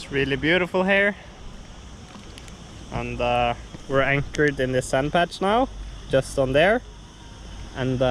It's really beautiful here. And we're anchored in this sand patch now, just on there. And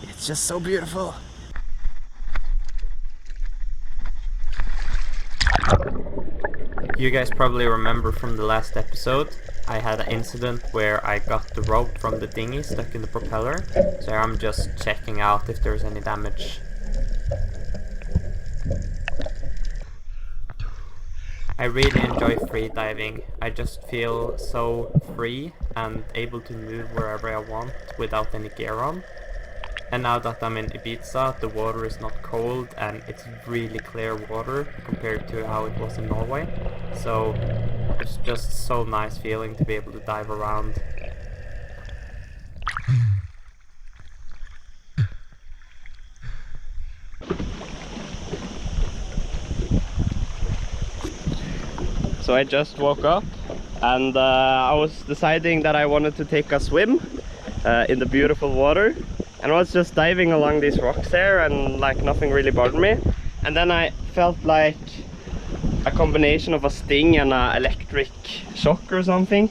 it's just so beautiful. You guys probably remember from the last episode, I had an incident where I got the rope from the dinghy stuck in the propeller. So I'm just checking out if there's any damage. I really enjoy free diving. I just feel so free and able to move wherever I want without any gear on. And now that I'm in Ibiza, the water is not cold and it's really clear water compared to how it was in Norway. So it's just so nice feeling to be able to dive around. So I just woke up and I was deciding that I wanted to take a swim in the beautiful water, and I was just diving along these rocks there and like nothing really bothered me, and then I felt like a combination of a sting and an electric shock or something.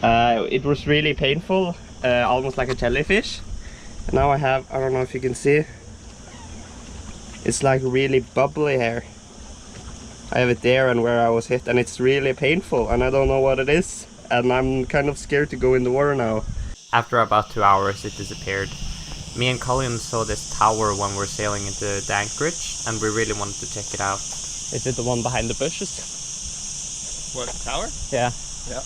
It was really painful, almost like a jellyfish. And now I don't know if you can see, it's like really bubbly here. I have it there and where I was hit, and it's really painful and I don't know what it is, and I'm kind of scared to go in the water now. After about 2 hours it disappeared. Me and Colin saw this tower when we were sailing into the anchorage and we really wanted to check it out. Is it the one behind the bushes? What, the tower? Yeah. Yeah.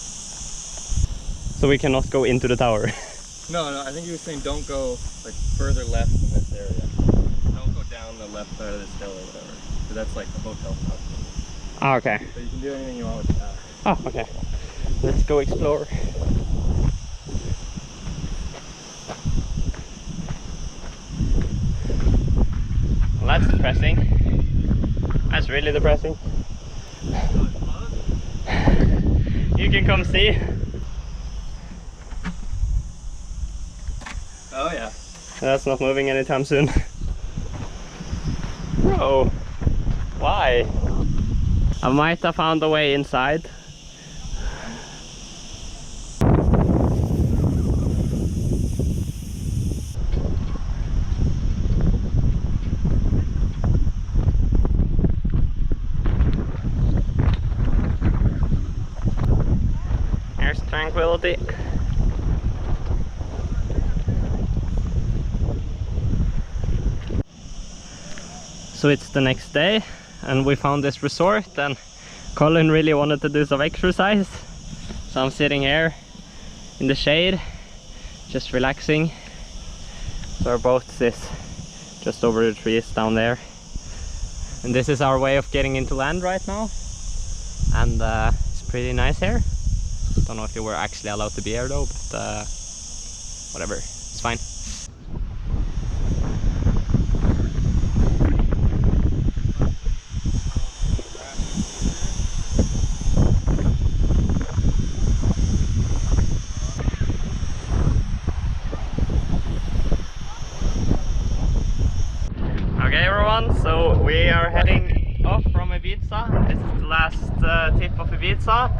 So we cannot go into the tower? No, I think he was saying don't go like further left in this area. Don't go down the left side of this hill or whatever. So that's like the hotel tower. Ah, okay. So you can do anything you want with that. Oh, okay. Let's go explore. Well, that's depressing. That's really depressing. You can come see. Oh yeah. That's not moving anytime soon. Bro, why? I might have found a way inside. There's tranquility. So it's the next day and we found this resort, and Colin really wanted to do some exercise. So I'm sitting here in the shade, just relaxing. So our boat is just over the trees down there. And this is our way of getting into land right now. And it's pretty nice here. Don't know if you were actually allowed to be here though, but whatever, it's fine. Okay everyone, so we are heading off from Ibiza. This is the last tip of Ibiza,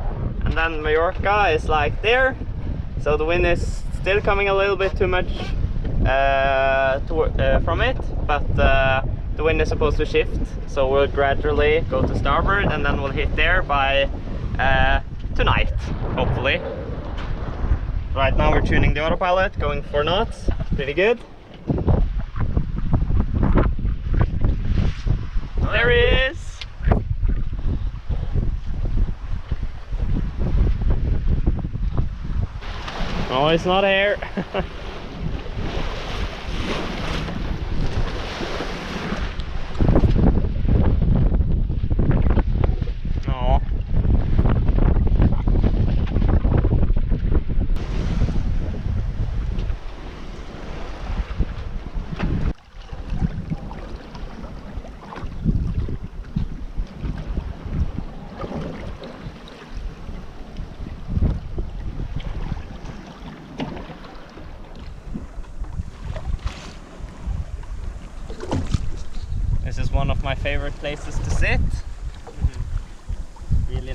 and then Mallorca is like there. So the wind is still coming a little bit too much from it, but the wind is supposed to shift, so we'll gradually go to starboard and then we'll hit there by tonight, hopefully. Right now we're tuning the autopilot, going 4 knots, pretty good. There he is! Oh, it's not here. Oh. This is one of my favorite places to sit.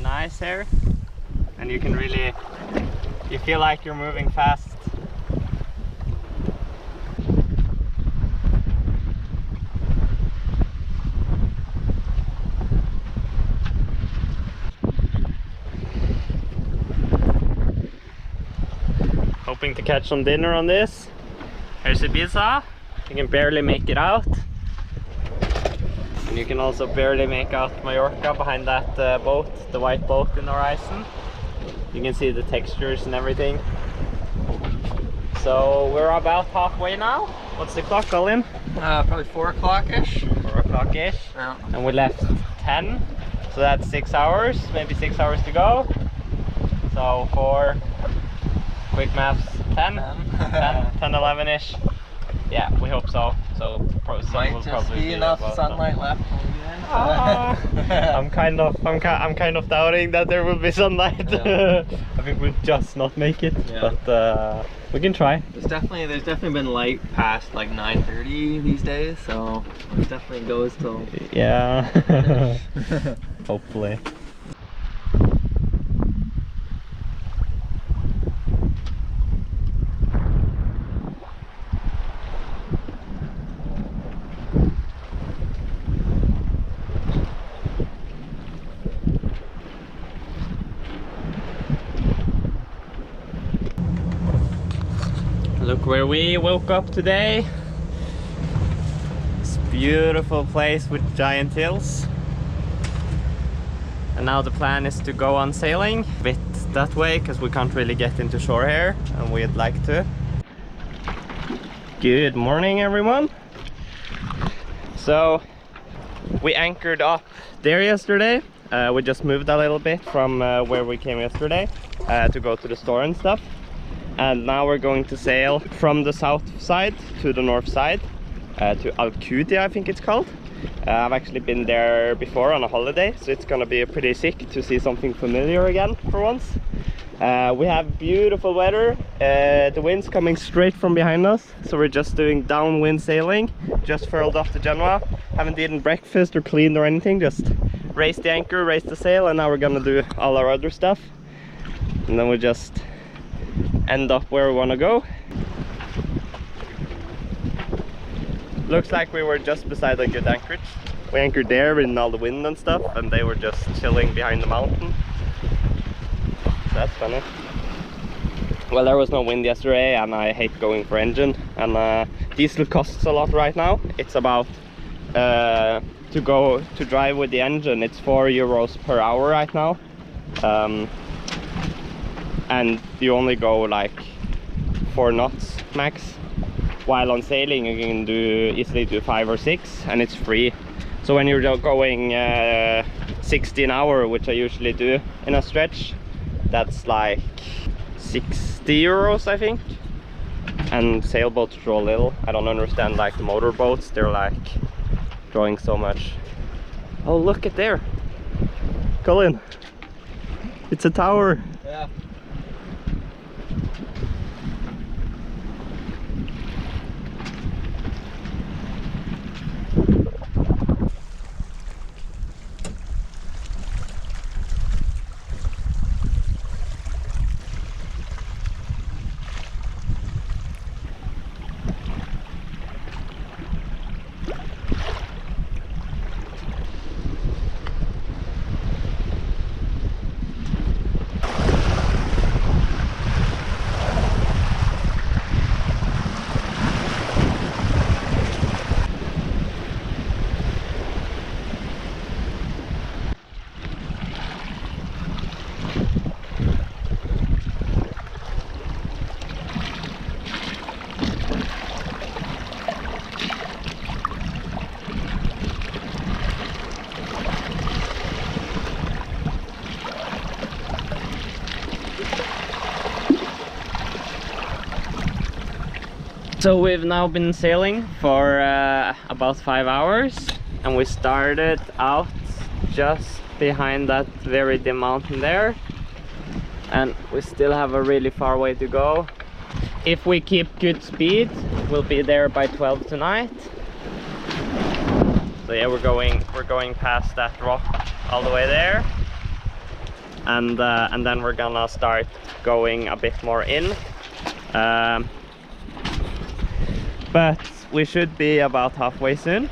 nice here, and you can really, you feel like you're moving fast. Hoping to catch some dinner on this. Here's Ibiza. You can barely make it out. And you can also barely make out Mallorca behind that boat, the white boat in the horizon. You can see the textures and everything. So we're about halfway now. What's the clock, Colin? Probably 4 o'clock-ish. 4 o'clock-ish. Yeah. And we left 10. So that's 6 hours, maybe 6 hours to go. So 4, quick maths, 10, 11-ish. Yeah, we hope so. So Might will just probably be enough sunlight left when we get in. I'm kind of doubting that there will be sunlight. Yeah. I think we'll just not make it, Yeah. but we can try. There's definitely been light past like 9:30 these days, so it definitely goes till. Yeah. Hopefully. Look where we woke up today. This beautiful place with giant hills. And now the plan is to go on sailing a bit that way, because we can't really get into shore here, and we'd like to. Good morning, everyone. So we anchored up there yesterday. We just moved a little bit from where we came yesterday to go to the store and stuff. And now we're going to sail from the south side to the north side to Alcudia, I think it's called. I've actually been there before on a holiday, so it's gonna be pretty sick to see something familiar again for once. We have beautiful weather. The wind's coming straight from behind us, so we're just doing downwind sailing. Just furled off to Genoa. Haven't eaten breakfast or cleaned or anything, just raised the anchor, raised the sail, and now we're gonna do all our other stuff. And then we just end up where we want to go. Looks like we were just beside a good anchorage. We anchored there in all the wind and stuff, and they were just chilling behind the mountain. So that's funny. Well, there was no wind yesterday, and I hate going for engine, and diesel costs a lot right now. It's about to drive with the engine, it's 4 euros per hour right now. And you only go like 4 knots max, while on sailing you can easily do 5 or 6, and it's free. So when you're going 60 an hour, which I usually do in a stretch, that's like 60 euros, I think. And sailboats draw little. I don't understand like the motorboats, they're like drawing so much. Oh, look at there, Colin, it's a tower. Yeah. So we've now been sailing for about 5 hours, and we started out just behind that very dim mountain there, and we still have a really far way to go. If we keep good speed, we'll be there by 12 tonight. So yeah, we're going past that rock all the way there. and then we're gonna start going a bit more in. But we should be about halfway soon.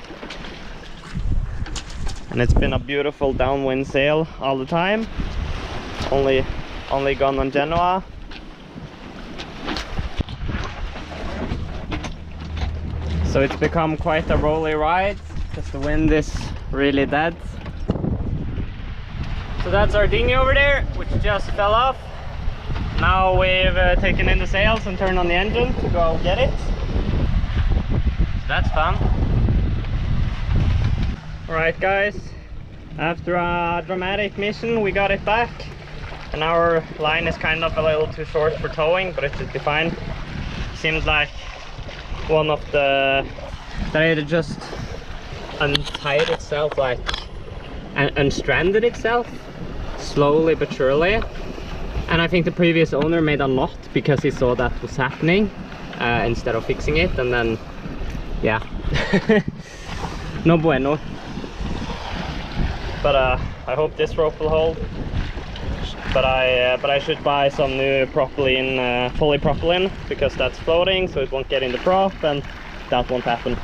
And it's been a beautiful downwind sail all the time. Only gone on Genoa. So it's become quite a rolly ride because the wind is really dead. So that's our dinghy over there, which just fell off. Now we've taken in the sails and turned on the engine to go get it. So that's fun. Alright guys, after a dramatic mission we got it back. And our line is kind of a little too short for towing, but it should be fine. Seems like one of the... that it just untied itself, like, and unstranded itself slowly but surely. And I think the previous owner made a knot because he saw that was happening instead of fixing it, and then yeah. No bueno. But I hope this rope will hold. But I should buy some new propylene, polypropylene, because that's floating, so it won't get in the prop, and that won't happen.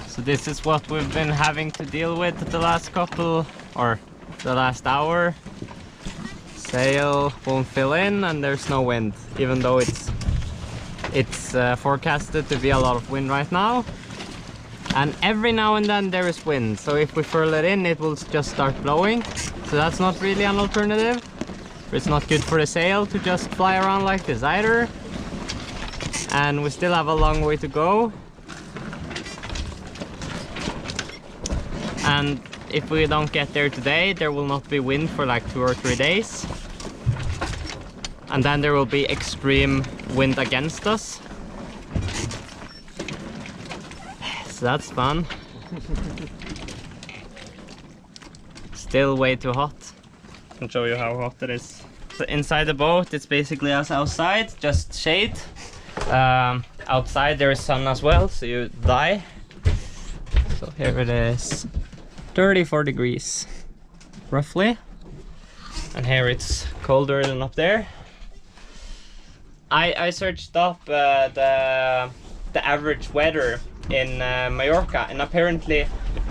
So this is what we've been having to deal with the last couple, or the last hour. Sail won't fill in and there's no wind, even though it's forecasted to be a lot of wind right now. And every now and then there is wind, so if we furl it in it will just start blowing. So that's not really an alternative. But it's not good for the sail to just fly around like this either. And we still have a long way to go. And if we don't get there today, there will not be wind for like 2 or 3 days. And then there will be extreme wind against us. So that's fun. Still way too hot. I can show you how hot it is. So inside the boat, it's basically as outside, just shade. Outside there is sun as well, so you die. So here it is. 34 degrees roughly, and here it's colder than up there. I searched up the average weather in Mallorca, and apparently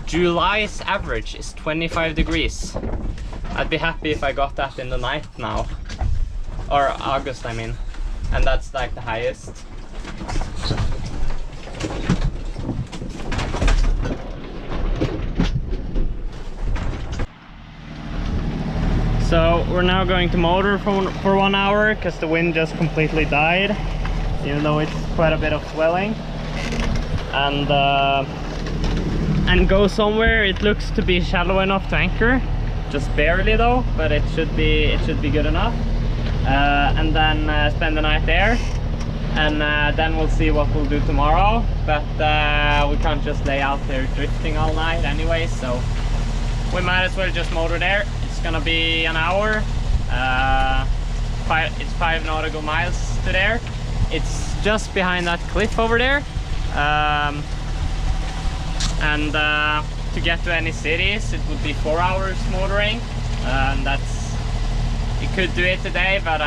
July's average is 25 degrees. I'd be happy if I got that in the night now, or August I mean, and that's like the highest. So we're now going to motor for 1 hour because the wind just completely died, even though it's quite a bit of swelling. And go somewhere. It looks to be shallow enough to anchor, just barely though, but it should be good enough. And then spend the night there, and then we'll see what we'll do tomorrow. But we can't just lay out there drifting all night anyway, so we might as well just motor there. It's gonna be an hour. It's 5 nautical miles to there. It's just behind that cliff over there. And to get to any cities it would be 4 hours motoring, and that's, you could do it today, but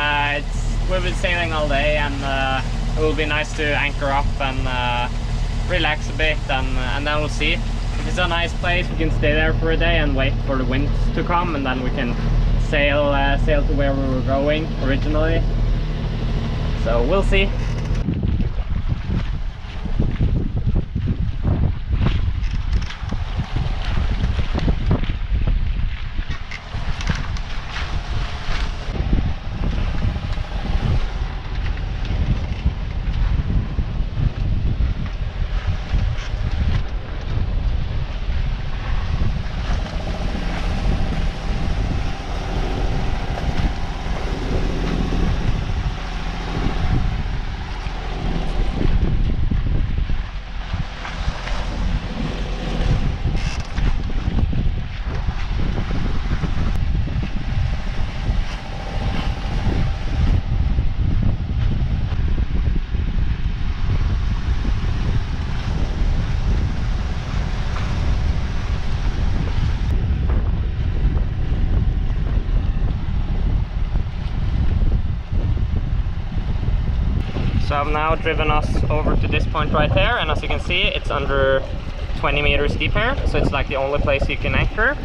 we've been sailing all day, and it will be nice to anchor up and relax a bit, and then we'll see. If it's a nice place, we can stay there for a day and wait for the wind to come, and then we can sail to where we were going originally. So we'll see. I've now driven us over to this point right here, and as you can see, it's under 20 meters deep here, so it's like the only place you can anchor.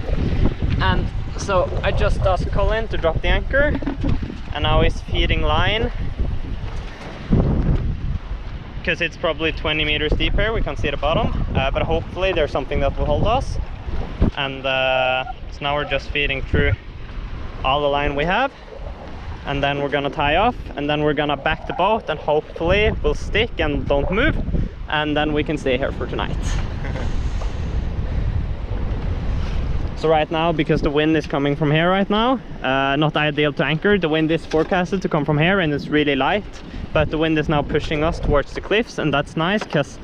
And so I just asked Colin to drop the anchor, and now he's feeding line because it's probably 20 meters deep here. We can't see the bottom, but hopefully there's something that will hold us. And so now we're just feeding through all the line we have, and then we're gonna tie off, and then we're gonna back the boat, and hopefully it will stick and don't move, and then we can stay here for tonight. So right now, because the wind is coming from here right now, not ideal to anchor. The wind is forecasted to come from here and it's really light, but the wind is now pushing us towards the cliffs, and that's nice because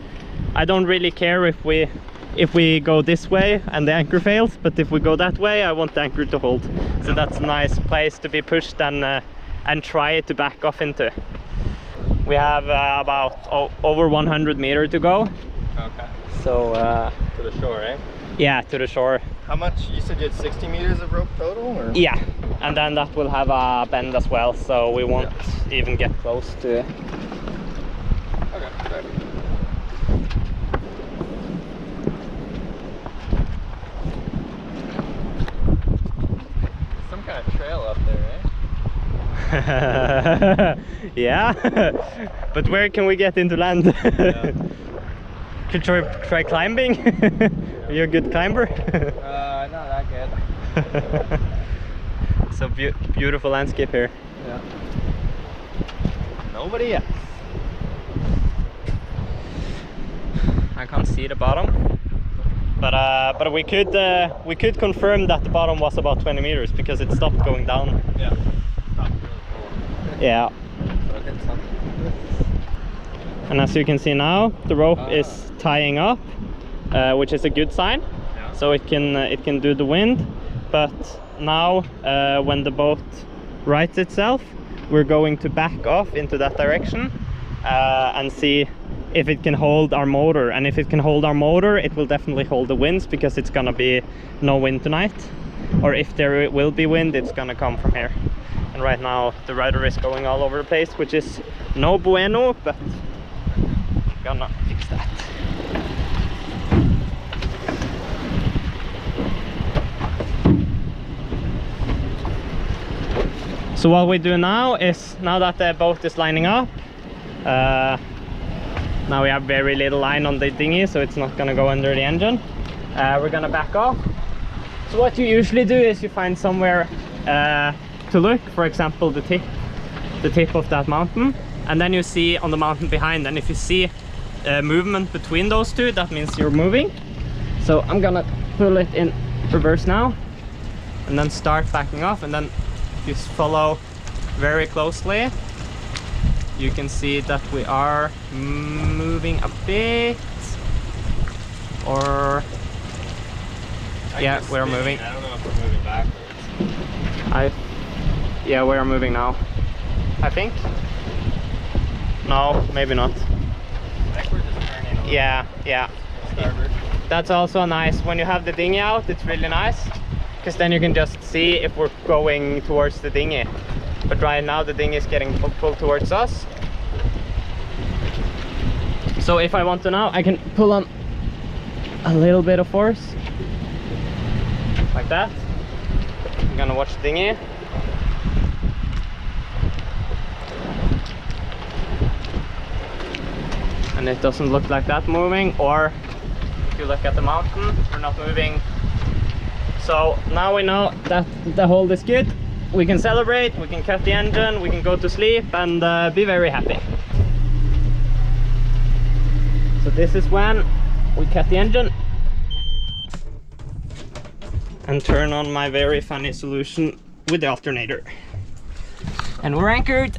I don't really care if we go this way and the anchor fails, but if we go that way, I want the anchor to hold. So that's a nice place to be pushed and try to back off into. We have about over 100 meters to go. Okay. So to the shore, eh? Yeah, to the shore. How much? You said you had 60 meters of rope total, or? Yeah, and then that will have a bend as well, so we won't even get close to it. Okay. Some kind of trail up there, eh? Yeah, but where can we get into land? Yeah. Could try climbing. Are you a good climber? Not that good. So beautiful landscape here. Yeah. Nobody else. I can't see the bottom, but we could confirm that the bottom was about 20 meters because it stopped going down. Yeah. Stopped really cool. Yeah. So it hit something. And as you can see now, the rope is tying up, which is a good sign. Yeah. So it can do the wind. But now, when the boat rights itself, we're going to back off into that direction and see if it can hold our motor. And if it can hold our motor, it will definitely hold the winds because it's gonna be no wind tonight. Or if there will be wind, it's gonna come from here. And right now, the rudder is going all over the place, which is no bueno, but gonna fix that. So what we do now is, now that the boat is lining up, now we have very little line on the dinghy, so it's not gonna go under the engine. We're gonna back off. So what you usually do is you find somewhere to look, for example the tip of that mountain, and then you see on the mountain behind, and if you see movement between those two, that means you're moving. So I'm gonna pull it in reverse now and then start backing off, and then just follow very closely. You can see that we are moving a bit, or yeah, we're moving. I don't know if we're moving backwards. Yeah, we're moving now, I think. No, maybe not. I think we're just turning over. Yeah. Starboard. That's also nice. When you have the dinghy out, it's really nice, because then you can just see if we're going towards the dinghy. But right now the dinghy is getting pulled towards us. So if I want to now, I can pull on a little bit of force. Like that. I'm gonna watch the dinghy. And it doesn't look like that moving, or if you look at the mountain, we're not moving. So now we know that the hold is good. We can celebrate, we can cut the engine, we can go to sleep and be very happy. So this is when we cut the engine and turn on my very funny solution with the alternator. And we're anchored.